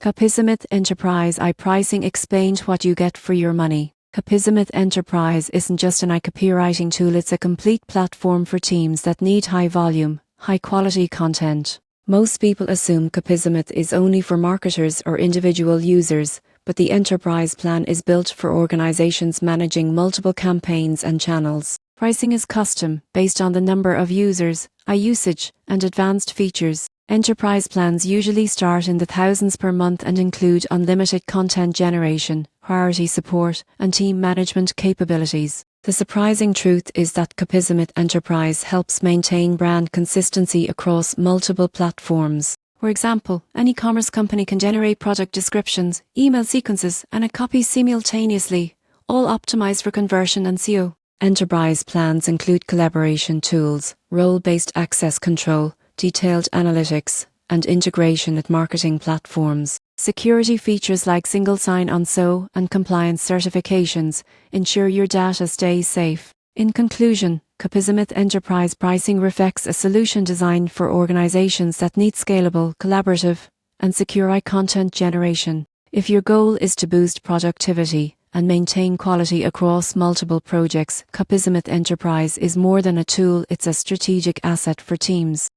CopySmith Enterprise iPricing explained what you get for your money. CopySmith Enterprise isn't just an copywriting tool, it's a complete platform for teams that need high volume, high quality content. Most people assume CopySmith is only for marketers or individual users, but the enterprise plan is built for organizations managing multiple campaigns and channels. Pricing is custom, based on the number of users, usage, and advanced features. Enterprise plans usually start in the thousands per month and include unlimited content generation, priority support, and team management capabilities. The surprising truth is that CopySmith Enterprise helps maintain brand consistency across multiple platforms. For example, an e-commerce company can generate product descriptions, email sequences, and a copy simultaneously, all optimized for conversion and SEO. Enterprise plans include collaboration tools, role-based access control, detailed analytics, and integration with marketing platforms. Security features like single sign-on SEO and compliance certifications ensure your data stays safe. In conclusion, CopySmith Enterprise pricing reflects a solution designed for organizations that need scalable, collaborative, and secure content generation. If your goal is to boost productivity and maintain quality across multiple projects, CopySmith Enterprise is more than a tool, it's a strategic asset for teams.